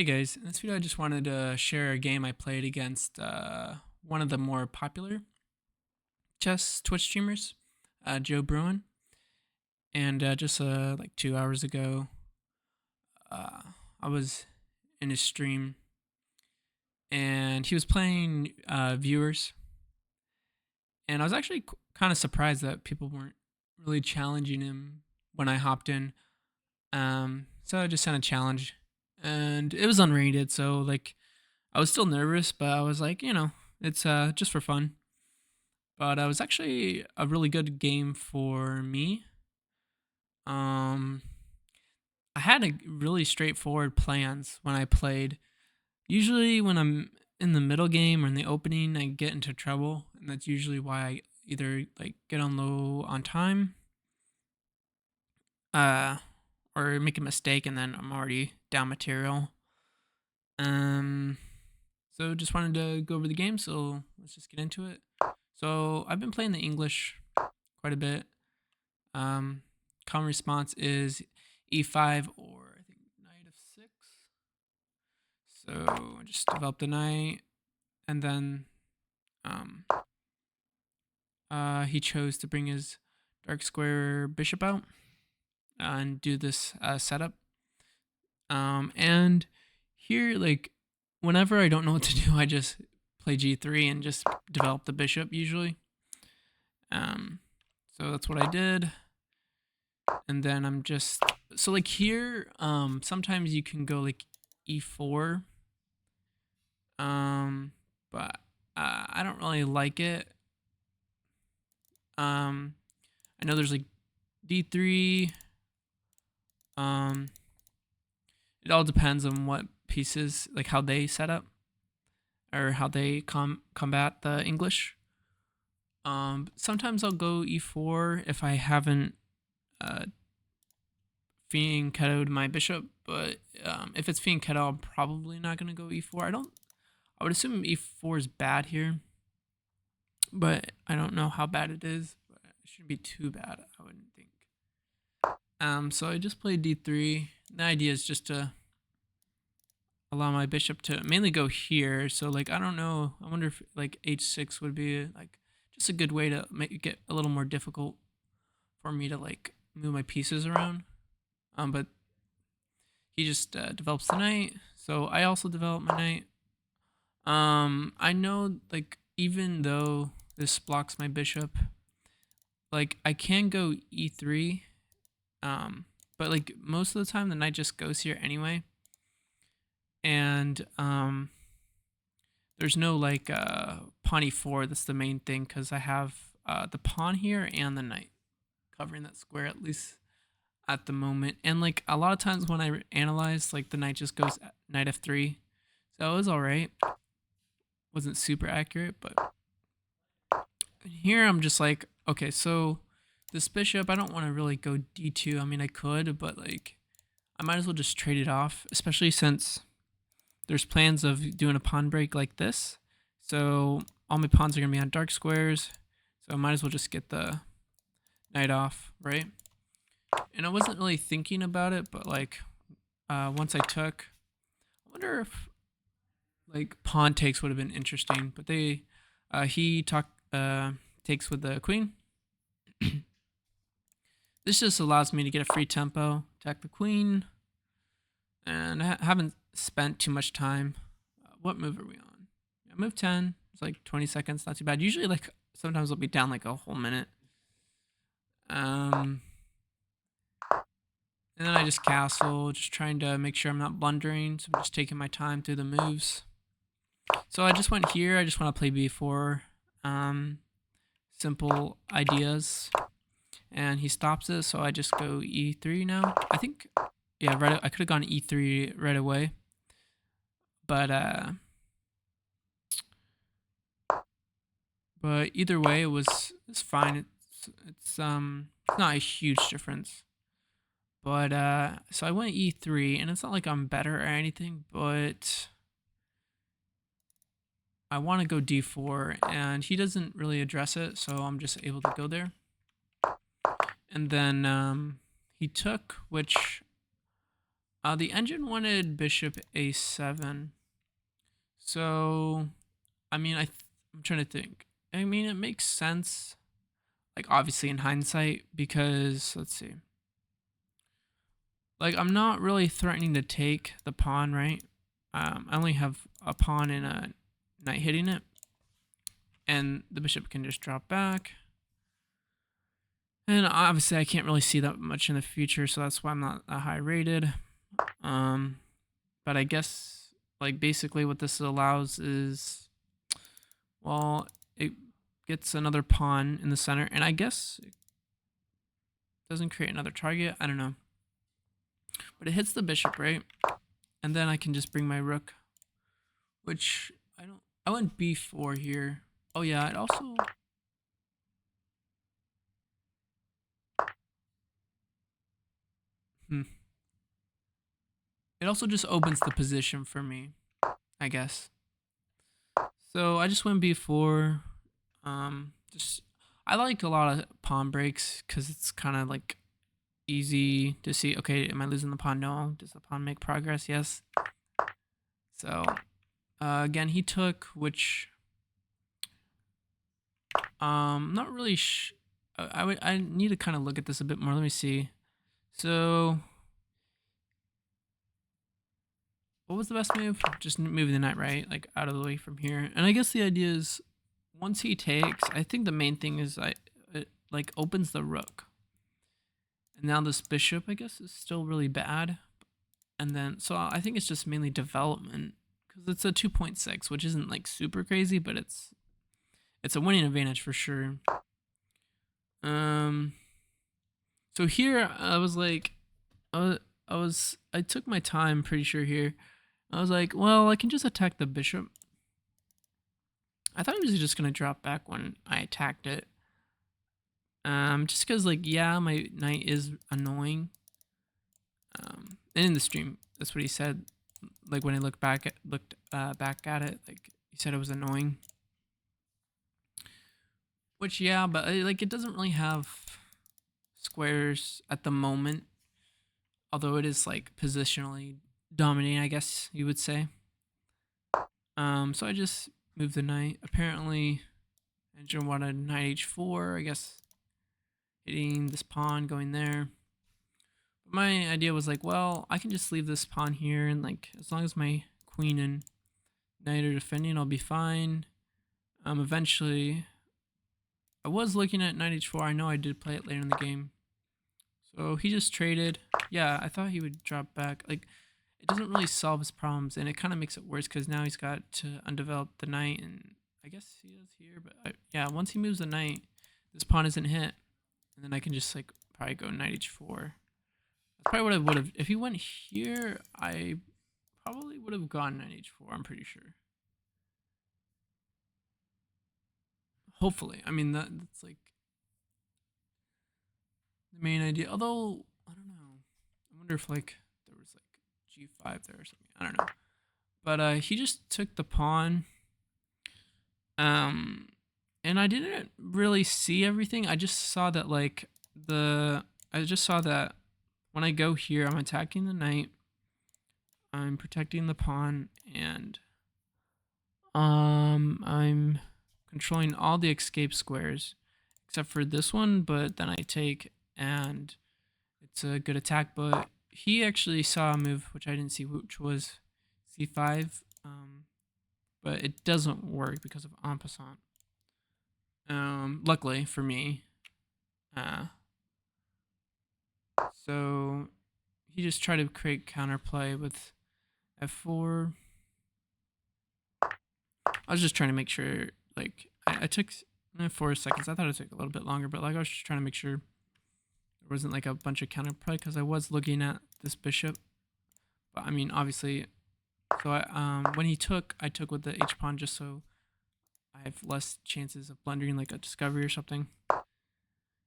Hey guys, in this video I just wanted to share a game I played against one of the more popular chess Twitch streamers, JoeBruin. And just like 2 hours ago, uh, I was in his stream and he was playing viewers. And I was actually kind of surprised that people weren't really challenging him when I hopped in. So I just sent a challenge and it was unrated. So like I was still nervous, but I was like, it's just for fun. But it was actually a really good game for me. Um, I had a really straightforward plans when I played. Usually, when I'm in the middle game or in the opening, I get into trouble, and that's usually why I either like get on low on time, uh, or make a mistake, and then I'm already down material. Um, so just wanted to go over the game. So let's just get into it. So I've been playing the English quite a bit. Um, Common response is e5 or I think knight of 6. So I just develop the knight, and then um, he chose to bring his dark square bishop out and do this setup. And here, like, whenever I don't know what to do, I just play g3 and just develop the bishop usually. So that's what I did. And then I'm just so like here, sometimes you can go like e4, but I don't really like it. I know there's like d3. It all depends on what pieces, like how they set up or how they combat the English. Sometimes I'll go e4 if I haven't fiend ketoed my bishop, but if it's fiend keto, I'm probably not gonna go e4. I would assume e4 is bad here, but I don't know how bad it is. But it shouldn't be too bad, I wouldn't think. So I just played d3. The idea is just to allow my bishop to mainly go here. So like I don't know. I wonder if like h6 would be like just a good way to make it get a little more difficult for me to like move my pieces around. But he just develops the knight. So I also develop my knight. I know like even though this blocks my bishop, like I can go e3. But like most of the time the knight just goes here anyway. And there's no like pawn e4. That's the main thing because I have the pawn here and the knight covering that square at least at the moment. And like a lot of times when I analyze, like the knight just goes knight f3, so it was all right. Wasn't super accurate, but here I'm just like, okay, so this bishop, I don't want to really go d2. I mean, I could, but like I might as well just trade it off, especially since there's plans of doing a pawn break like this. So all my pawns are gonna be on dark squares, so I might as well just get the knight off, right? And I wasn't really thinking about it, but like once I took, I wonder if like pawn takes would have been interesting, but he takes with the queen. This just allows me to get a free tempo, attack the queen, and I haven't spent too much time. What move are we on? Yeah, move 10. It's like 20 seconds, not too bad. Usually, like sometimes I'll be down like a whole minute. And then I just castle, just trying to make sure I'm not blundering. So I'm just taking my time through the moves. So I just went here. I just want to play b4. Simple ideas. And he stops it, so I just go e3 now. I think, yeah, right. I could have gone e3 right away, but either way, it's fine. It's not a huge difference. But so I went e3, and it's not like I'm better or anything, but I want to go d4, and he doesn't really address it, so I'm just able to go there. And then he took, which The engine wanted bishop a7. So, I mean, I'm trying to think. I mean, it makes sense, like obviously in hindsight, because let's see. Like, I'm not really threatening to take the pawn, right? I only have a pawn and a knight hitting it, and the bishop can just drop back. And obviously, I can't really see that much in the future, so that's why I'm not a high rated. But I guess, like, basically what this allows is, well, it gets another pawn in the center, and I guess it doesn't create another target. I don't know. But it hits the bishop, right? And then I can just bring my rook, which I went b4 here. Oh yeah, it also, it also just opens the position for me, I guess. So I just went b4. Just I like a lot of pawn breaks because it's kind of like easy to see. Okay, am I losing the pawn? No. Does the pawn make progress? Yes. So again, he took, which not really. I need to kind of look at this a bit more. Let me see. So what was the best move? Just moving the knight, right? Like out of the way from here. And I guess the idea is once he takes, I think the main thing is it like opens the rook. And now this bishop, I guess, is still really bad. And then, so I think it's just mainly development because it's a 2.6, which isn't like super crazy, but it's a winning advantage for sure. So here I was like, I took my time, pretty sure here. I was like, well, I can just attack the bishop. I thought he was just gonna drop back when I attacked it. Just because, like, yeah, my knight is annoying. And in the stream, that's what he said. Like when I looked back at it, like he said it was annoying. Which yeah, but like it doesn't really have squares at the moment. Although it is like positionally dominating, I guess you would say. So I just moved the knight. Apparently, engine wanted knight h4. I guess hitting this pawn, going there. But my idea was like, well, I can just leave this pawn here, and like as long as my queen and knight are defending, I'll be fine. Eventually, I was looking at knight h4. I know I did play it later in the game. So he just traded. Yeah, I thought he would drop back. Like, it doesn't really solve his problems, and it kind of makes it worse because now he's got to undevelop the knight, and I guess he does here. But yeah, once he moves the knight, this pawn isn't hit, and then I can just like probably go knight h4. That's probably what I would have. If he went here, I probably would have gone knight h4. I'm pretty sure. Hopefully, I mean that's like the main idea. Although I don't know. I wonder if like there was like g5 there or something. I don't know. But he just took the pawn. And I didn't really see everything. I just saw that like I just saw that when I go here, I'm attacking the knight. I'm protecting the pawn, and I'm controlling all the escape squares except for this one, but then I take, and it's a good attack. But he actually saw a move which I didn't see, which was c5. But it doesn't work because of en passant. Luckily for me. So he just tried to create counterplay with f4. I was just trying to make sure, like, I took 4 seconds. I thought it took a little bit longer, but like I was just trying to make sure there wasn't like a bunch of counterplay because I was looking at this bishop. But I mean, obviously, so when he took, I took with the h pawn just so I have less chances of blundering like a discovery or something.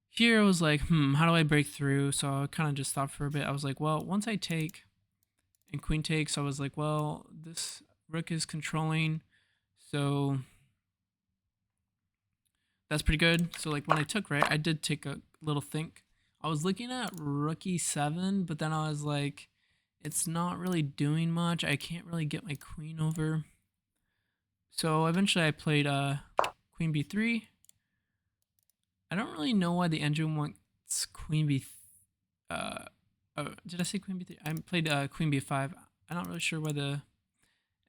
Here I was like, how do I break through? So I kind of just stopped for a bit. I was like, well, once I take and queen takes, I was like, well, this rook is controlling, so that's pretty good. So like when I took, right, I did take a little think. I was looking at rook e7, but then I was like, it's not really doing much. I can't really get my queen over. So eventually I played queen b3. I don't really know why the engine wants queen b. Did I say queen b3? I played queen b5. I'm not really sure why the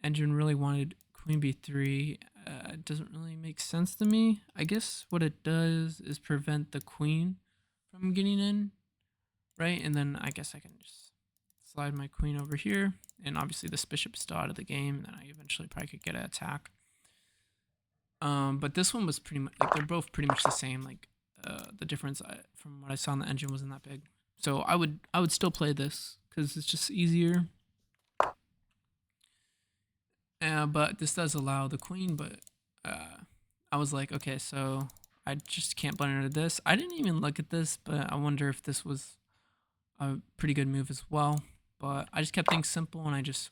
engine really wanted queen b3. It doesn't really make sense to me. I guess what it does is prevent the queen from getting in, right? And then I guess I can just slide my queen over here. And obviously this bishop is still out of the game. And then I eventually probably could get an attack. But this one was pretty much, like, they're both pretty much the same. Like, the difference from what I saw in the engine wasn't that big. So I would still play this because it's just easier. But this does allow the queen, but I was like, okay, so I just can't blend into this. I didn't even look at this, but I wonder if this was a pretty good move as well. But I just kept things simple, and I just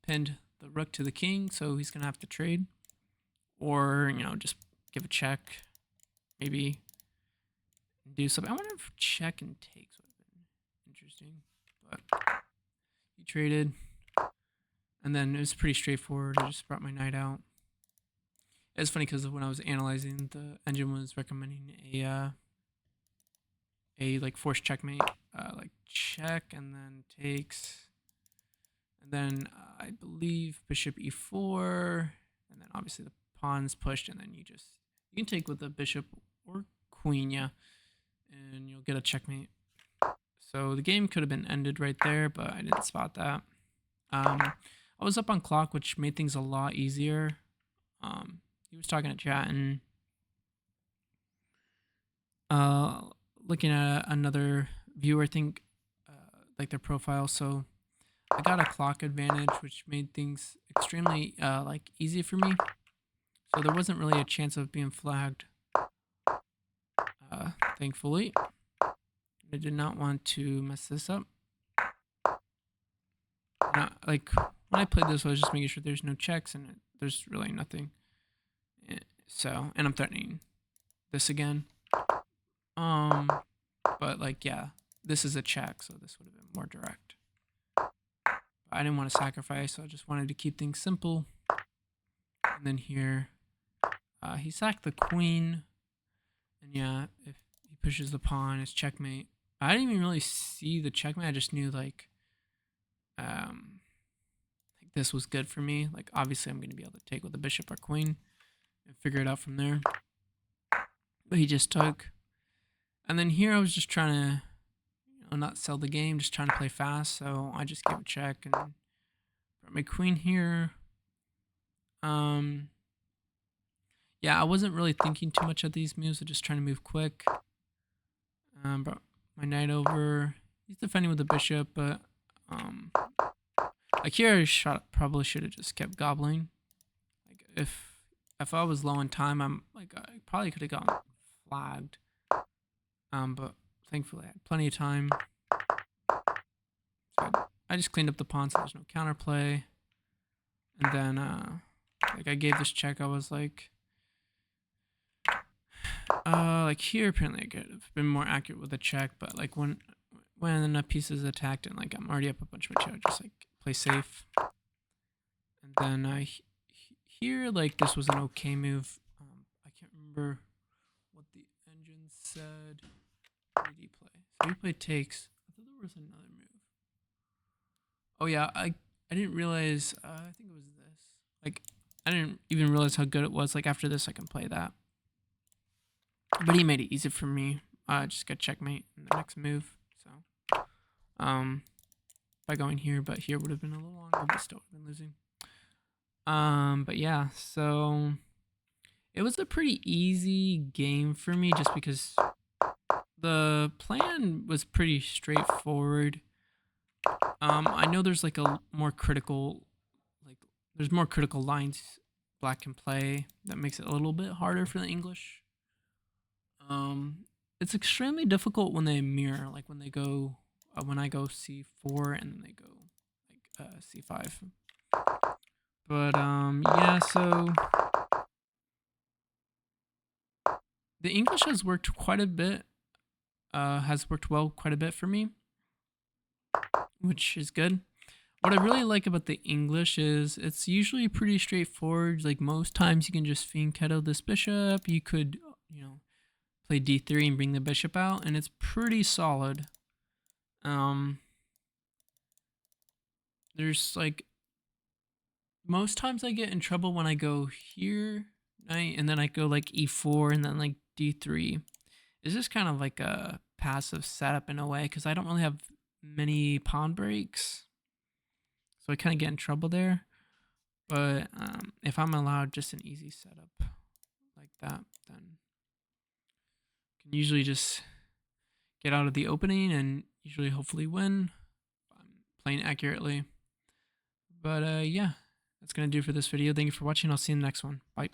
pinned the rook to the king, so he's going to have to trade. Or, just give a check, maybe do something. I wonder if check and takes would have been interesting. But he traded. And then it was pretty straightforward. I just brought my knight out. It's funny because when I was analyzing, the engine was recommending a like forced checkmate, like check and then takes, and then I believe bishop e4, and then obviously the pawn's pushed, and then you can take with the bishop or queen, yeah, and you'll get a checkmate. So the game could have been ended right there, but I didn't spot that. I was up on clock, which made things a lot easier. He was talking to chat and looking at another viewer, I think, like their profile. So I got a clock advantage, which made things extremely like easy for me. So there wasn't really a chance of being flagged. Thankfully, I did not want to mess this up. Like when I played this, I was just making sure there's no checks and there's really nothing. So, and I'm threatening this again. But like, yeah, this is a check, so this would have been more direct. But I didn't want to sacrifice, so I just wanted to keep things simple. And then here, he sacked the queen. And yeah, if he pushes the pawn, it's checkmate. I didn't even really see the checkmate. I just knew like this was good for me. Like obviously I'm going to be able to take with the bishop or queen and figure it out from there. But he just took. And then here I was just trying to not sell the game, just trying to play fast. So I just gave a check and brought my queen here. Yeah, I wasn't really thinking too much of these moves. I'm just trying to move quick. Brought my knight over. He's defending with the bishop, but like here I probably should have just kept gobbling. Like if I was low on time, I probably could have gotten flagged. But thankfully I had plenty of time. So I just cleaned up the pawn so there's no counterplay. And then like I gave this check. I was like here apparently I could have been more accurate with the check, but like when a piece is attacked and like I'm already up a bunch of material, just like play safe. And then here like this was an okay move. I can't remember what the engine said. What did he play? So he played takes. I thought there was another move. Oh yeah, I didn't realize. I think it was this. Like I didn't even realize how good it was. Like after this, I can play that. But he made it easy for me. Just got checkmate in the next move. So, by going here, but here would have been a little longer, but still would have been losing. But yeah, so it was a pretty easy game for me just because the plan was pretty straightforward. I know there's like a more critical, there's more critical lines black can play that makes it a little bit harder for the English. It's extremely difficult when they mirror, like when they go, when I go c4 and then they go like c5. But yeah, so the English has worked quite a bit. Has worked well quite a bit for me. which is good. What I really like about the English is it's usually pretty straightforward. Like most times, you can just fianchetto this bishop. You could, play d3 and bring the bishop out, and it's pretty solid. There's like most times I get in trouble when I go here, right, and then I go like e4 and then like d3. It's just kind of like a passive setup in a way because I don't really have many pawn breaks, so I kind of get in trouble there. But if I'm allowed just an easy setup like that, then I can usually just get out of the opening and usually hopefully win if I'm playing accurately. But yeah, that's going to do for this video. Thank you for watching. I'll see you in the next one. Bye.